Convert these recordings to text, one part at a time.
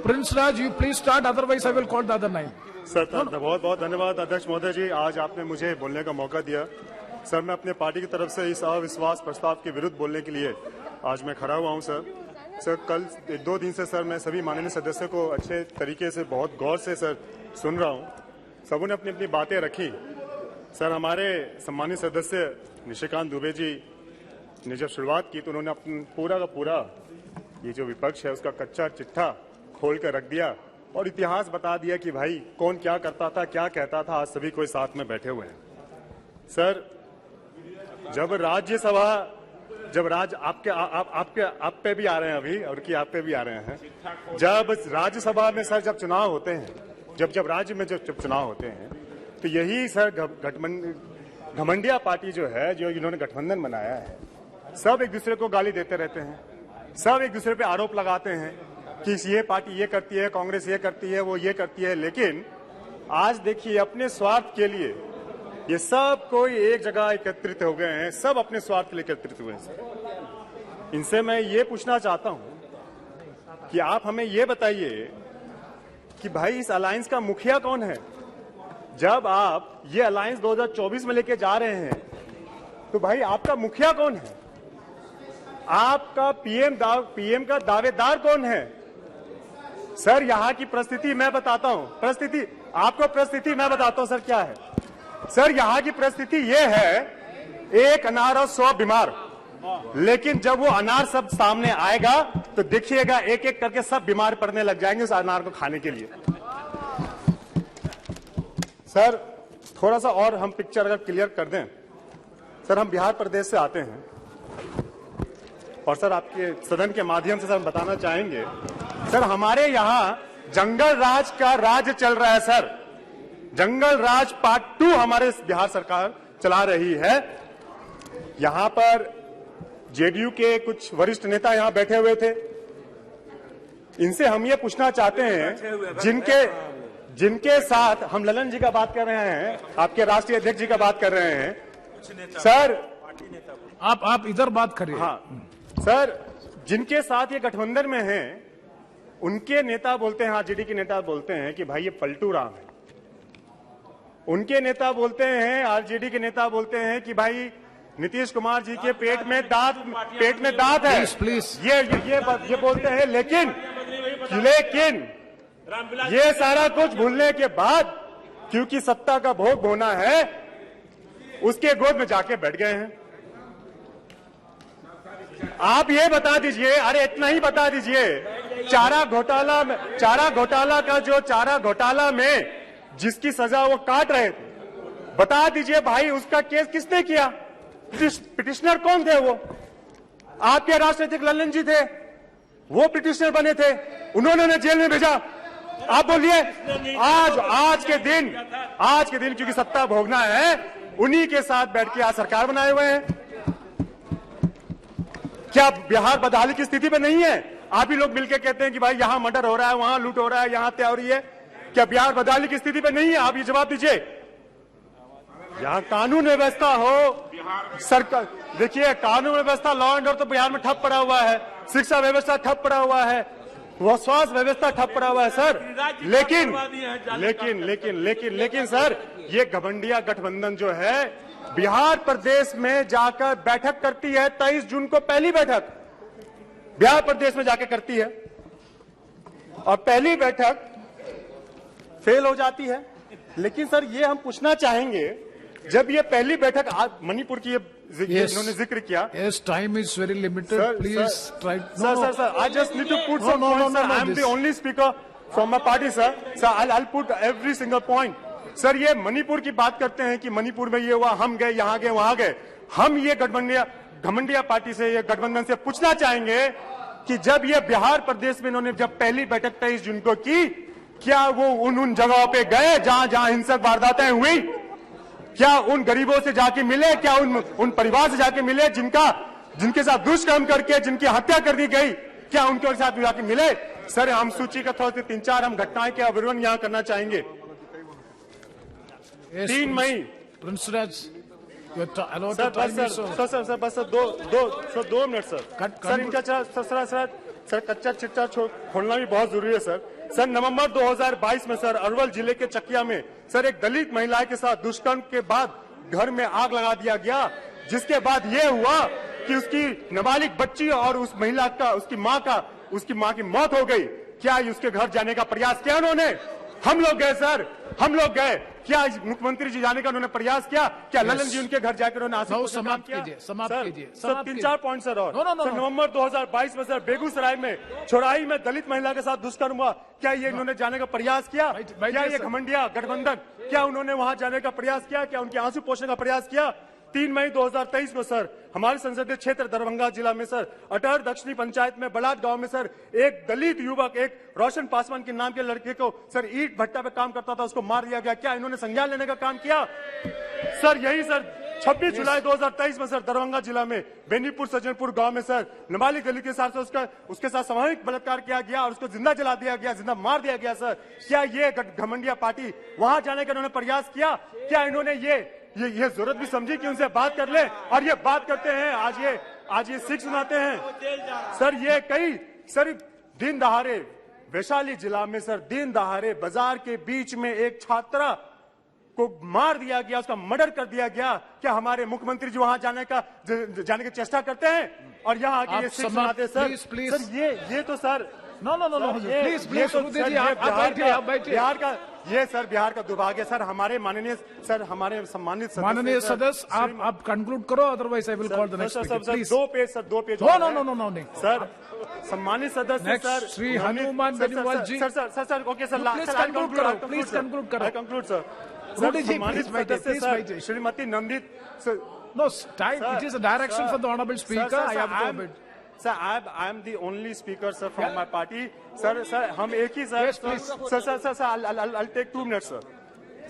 Prince Raj, you please start, otherwise I will call the other 9. Sir बहुत बहुत धन्यवाद अध्यक्ष महोदय जी, आज आपने मुझे बोलने का मौका दिया। सर मैं अपने पार्टी की तरफ से इस अविश्वास प्रस्ताव के विरुद्ध बोलने के लिए आज मैं खड़ा हुआ हूं। सर कल 2 दिन से सर मैं सभी माननीय सदस्यों को अच्छे तरीके से बहुत गौर से सर सुन रहा हूं। सबों ने अपनी अपनी बातें रखी। सर हमारे सम्मानित सदस्य निशिकांत दुबे जी ने जब शुरुआत की तो उन्होंने अपना पूरा का पूरा ये जो विपक्ष है उसका कच्चा चिट्ठा खोल कर रख दिया और इतिहास बता दिया कि भाई कौन क्या करता था, क्या कहता था। आज सभी कोई साथ में बैठे हुए हैं। सर जब राज्यसभा, जब आप पे भी आ रहे हैं अभी, और कि आप पे भी आ रहे हैं, जब राज्यसभा में सर जब चुनाव होते हैं, जब राज्य में जब चुनाव होते हैं तो यही सर घमंडिया पार्टी जो है, जो इन्होंने गठबंधन बनाया है, सब एक दूसरे को गाली देते रहते हैं, सब एक दूसरे पे आरोप लगाते हैं कि ये पार्टी ये करती है, कांग्रेस ये करती है, वो ये करती है। लेकिन आज देखिए अपने स्वार्थ के लिए ये सब कोई एक जगह एकत्रित हो गए हैं, सब अपने स्वार्थ के लिए एकत्रित हुए हैं। इनसे मैं ये पूछना चाहता हूं कि आप हमें ये बताइए कि भाई इस अलायंस का मुखिया कौन है। जब आप ये अलायंस 2024 में लेके जा रहे हैं तो भाई आपका मुखिया कौन है, आपका पीएम का दावेदार कौन है। सर यहाँ की परिस्थिति मैं बताता हूं, परिस्थिति आपको परिस्थिति मैं बताता हूं सर क्या है। सर यहाँ की परिस्थिति ये है, एक अनार और 100 बीमार, लेकिन जब वो अनार सब सामने आएगा तो देखिएगा एक एक करके सब बीमार पड़ने लग जाएंगे उस अनार को खाने के लिए। सर थोड़ा सा और हम पिक्चर अगर क्लियर कर दें। सर हम बिहार प्रदेश से आते हैं और सर आपके सदन के माध्यम से सर हम बताना चाहेंगे, सर हमारे यहाँ जंगल राज का राज चल रहा है। सर जंगल राज पार्ट 2 हमारे बिहार सरकार चला रही है। यहाँ पर जेडीयू के कुछ वरिष्ठ नेता यहाँ बैठे हुए थे। इनसे हम ये पूछना चाहते हैं, जिनके साथ हम ललन जी का बात कर रहे हैं, आपके राष्ट्रीय अध्यक्ष जी का बात कर रहे हैं। सर आप इधर बात करिए। हाँ सर, जिनके साथ ये गठबंधन में हैं, उनके नेता बोलते हैं, आरजेडी के नेता बोलते हैं कि भाई ये पलटू राम है। उनके नेता बोलते हैं, आरजेडी के नेता बोलते हैं कि भाई नीतीश कुमार जी के पेट में दांत है। प्लीज ये बोलते हैं। लेकिन ये सारा कुछ भूलने के बाद, क्योंकि सत्ता का भोग होना है, उसके गोद में जाके बैठ गए हैं। आप ये बता दीजिए, अरे इतना ही बता दीजिए, चारा घोटाला में जिसकी सजा वो काट रहे थे, बता दीजिए भाई उसका केस किसने किया, पिटिशनर कौन थे। वो आपके राष्ट्रीय अध्यक्ष ललन जी थे, वो पिटिशनर बने थे, उन्होंने जेल में भेजा। आप बोलिए आज के दिन क्योंकि सत्ता भोगना है, उन्हीं के साथ बैठ के आज सरकार बनाए हुए हैं। क्या बिहार बदहाली की स्थिति पे नहीं है? आप ही लोग मिलकर कहते हैं कि भाई यहां मर्डर हो रहा है, वहां लूट हो रहा है, यहां हत्या हो रही है। क्या बिहार बदहाली की स्थिति पे नहीं है? आप ये जवाब दीजिए। यहां कानून व्यवस्था हो, सरकार देखिए, कानून व्यवस्था, लॉ एंड ऑर्डर तो बिहार में ठप पड़ा हुआ है, शिक्षा व्यवस्था ठप पड़ा हुआ है, वो स्वास्थ्य व्यवस्था ठप पड़ा हुआ है सर। लेकिन सर ये घमंडिया गठबंधन जो है बिहार प्रदेश में जाकर बैठक करती है। 23 जून को पहली बैठक बिहार प्रदेश में जाकर करती है और पहली बैठक फेल हो जाती है। लेकिन सर ये हम पूछना चाहेंगे, जब ये पहली बैठक मणिपुर की इन्होंने जिक्र किया। Yes, time is very limited. Please try. Sir, I just need to put some points. Sir, I am the only speaker from my party, sir. Sir, I'll put every single point. Sir ये मणिपुर की बात करते हैं कि मणिपुर में ये हुआ, हम गए, यहाँ गए, वहां गए। हम ये घमंडिया पार्टी से, ये गठबंधन से पूछना चाहेंगे कि जब ये बिहार प्रदेश में इन्होंने जब पहली बैठक 23 जून को की, क्या वो उन जगहों पे गए जहां हिंसक वारदातें हुई? क्या उन गरीबों से जाके मिले? क्या उन परिवार से जाके मिले जिनके साथ दुष्कर्म करके जिनकी हत्या कर दी गई? क्या उनके साथ जाके मिले? सर हम सूची का थोड़ा 3-4 हम घटनाएं के विवरण यहाँ करना चाहेंगे। 3 मई प्रिंस राज, सर बस 2 मिनट सर। सर इनका सर कच्चा चिट्टा खोलना भी बहुत जरूरी है सर नवंबर 2022 में सर अरवल जिले के चकिया में सर एक दलित महिला के साथ दुष्कर्म के बाद घर में आग लगा दिया गया, जिसके बाद ये हुआ कि उसकी नाबालिग बच्ची और उस महिला का उसकी माँ की मौत हो गई। क्या उसके घर जाने का प्रयास किया उन्होंने? हम लोग गए सर, हम लोग गए। क्या मुख्यमंत्री जी जाने का उन्होंने प्रयास किया? क्या ललन जी उनके घर जाकर उन्होंने समाप्त कीजिए। सर 3-4 पॉइंट सर और सर नवंबर 2022 में सर बेगूसराय में चौराही में दलित महिला के साथ दुष्कर्म हुआ। क्या ये इन्होंने जाने का प्रयास किया? क्या ये घमंडिया गठबंधन क्या उन्होंने वहां जाने का प्रयास किया? क्या उनके आंसू पोंछने का प्रयास किया? 3 मई 2023 में सर हमारे संसदीय क्षेत्र दरभंगा जिला में सर अटहर दक्षिणी पंचायत में बलाट गांव में सर एक दलित युवक एक रोशन पासवान के नाम के लड़के को सर ईंट भट्टा पे काम करता था, उसको मार दिया गया। क्या इन्होंने संज्ञान लेने का काम किया? सर यही सर 26 जुलाई 2023 में सर दरभंगा जिला में बेनीपुर सज्जनपुर गांव में सर नाबालिग दलित के साथ उसके साथ सामूहिक बलात्कार किया गया और उसको जिंदा जला दिया गया, जिंदा मार दिया गया। सर क्या ये घमंडिया पार्टी वहां जाने का इन्होंने प्रयास किया? क्या इन्होंने ये जरूरत भी समझी कि उनसे बात कर ले? और ये बात करते हैं आज ये सिख सुनाते हैं। सर ये कई सर दिन दहाड़े वैशाली जिला में सर दिन दहाड़े बाजार के बीच में एक छात्रा को मार दिया गया, उसका मर्डर कर दिया गया। क्या हमारे मुख्यमंत्री जी वहां जाने की चेष्टा करते हैं? और यहाँ आके ये सिख सुनाते हैं सर। सर ये तो सर नो प्लीज बिहार का दुर्भाग्य सर। हमारे सम्मानित सदस्य आप कंक्लूड करो, otherwise I will call the next speaker. 2 page no sir सम्मानित सदस्य sir Shri Hanuman Beniwal ji. Sir okay sir please conclude करो कंक्लूड सर। सम्मानित सदस्य Shrimati Nandit no time it is a direction for the honourable speaker. I have to obey. Sir, I am the only speaker, sir, from my party. Sir, हम एक ही sir. Yes, please. Sir, I'll take 2 minutes, sir.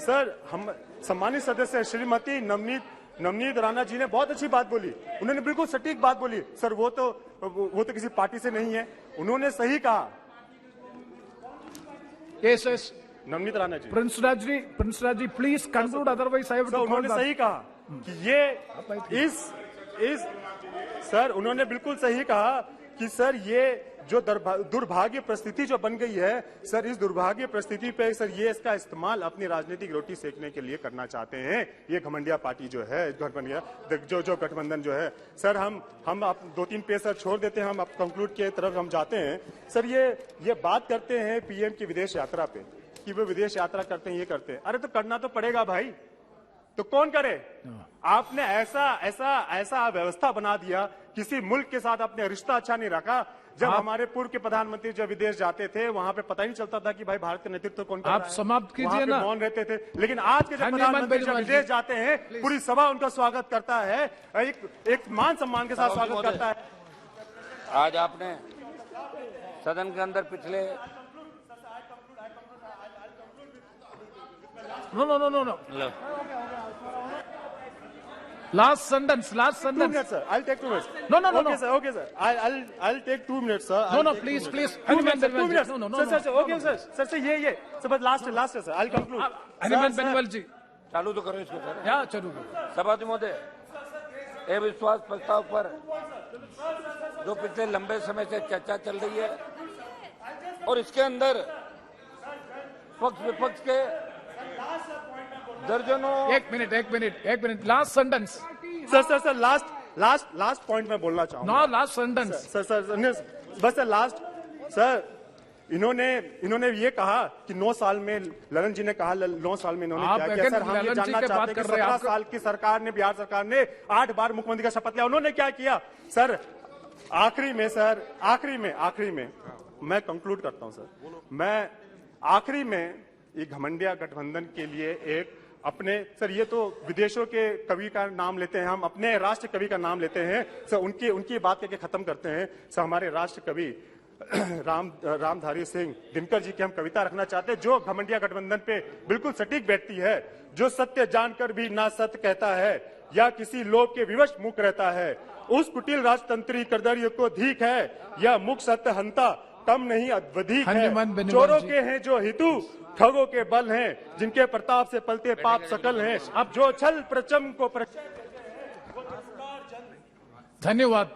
Sir हम सम्मानित सदस्य श्रीमती नवनीत राणा जी ने बहुत अच्छी बात बोली। उन्होंने बिल्कुल सटीक बात बोली। सर वो तो किसी पार्टी से नहीं है, उन्होंने सही कहा। Yes. Navneet Rana ji, Prince Raj ji please conclude, otherwise I have to. उन्होंने सही कहा कि ये इस सर उन्होंने बिल्कुल सही कहा कि सर ये जो दुर्भाग्य परिस्थिति जो बन गई है सर, इस दुर्भाग्य परिस्थिति पे सर ये इसका इस्तेमाल अपनी राजनीतिक रोटी सेकने के लिए करना चाहते हैं ये घमंडिया पार्टी जो है, जो गठबंधन जो है। सर हम आप 2-3 पेज सर छोड़ देते हैं, हम अब कंक्लूड की तरफ हम जाते हैं। सर ये बात करते हैं पीएम की विदेश यात्रा पे कि वो विदेश यात्रा करते हैं, ये करते हैं। अरे तो करना तो पड़ेगा भाई, तो कौन करे? आपने ऐसा व्यवस्था बना दिया, किसी मुल्क के साथ आपने रिश्ता अच्छा नहीं रखा। जब हमारे पूर्व के प्रधानमंत्री जब विदेश जाते थे वहां पे पता ही नहीं चलता था कि भाई भारत का नेतृत्व कौन कर रहा है। आप समाप्त कीजिए ना। मौन रहते थे। लेकिन आज के जब प्रधानमंत्री जब विदेश जाते हैं पूरी सभा उनका स्वागत करता है, एक मान सम्मान के साथ स्वागत करता है। आज आपने सदन के अंदर पिछले No. Last sentence. 2 minutes, sir. I'll take 2 minutes. No. Okay, sir. I'll take 2 minutes, sir. No, please. 2 minutes. No. Sir. Okay, sir. Sir, ये. Sir, but last, sir. I'll conclude. Hanuman Beniwal जी चालू तो करो इसको सर। या चलो। सभापति महोदय, अविश्वास प्रस्ताव पर जो पिछले लंबे समय से चर्चा चल रही है और इसके अंदर पक्ष विपक्ष के दर्जनों। एक minute last sentence. Sir last point में बोलना चाहूंगा। No last sentence. सर बस सर लास्ट। सर इन्होंने ये कहा कि 9 साल में ललन जी ने कहा 9 साल में इन्होंने क्या किया। सर हम ये जानना चाहते हैं कि 17 साल की सरकार ने, बिहार सरकार ने 8 बार मुख्यमंत्री का शपथ लिया, उन्होंने क्या किया? सर आखिरी में मैं कंक्लूड करता हूं सर। मैं आखिरी में ये घमंडिया गठबंधन के लिए एक अपने सर, ये तो विदेशों के कवि का नाम लेते हैं, हम अपने राष्ट्र कवि का नाम लेते हैं सर। उनकी बात करके खत्म करते हैं सर। हमारे राष्ट्र कवि रामधारी सिंह दिनकर जी की हम कविता रखना चाहते हैं, जो घमंडिया गठबंधन पे बिल्कुल सटीक बैठती है। जो सत्य जानकर भी ना सत्य कहता है या किसी लोभ के विवश मुख रहता है, उस कुटिल राजतंत्री करदर्य को धीक है या मुख सत्य हंता कम नहीं अधिक है। चोरों के हैं जो हितु, ठगों के बल हैं, जिनके प्रताप से पलते पाप सकल हैं। अब जो छल प्रचम को धन्यवाद।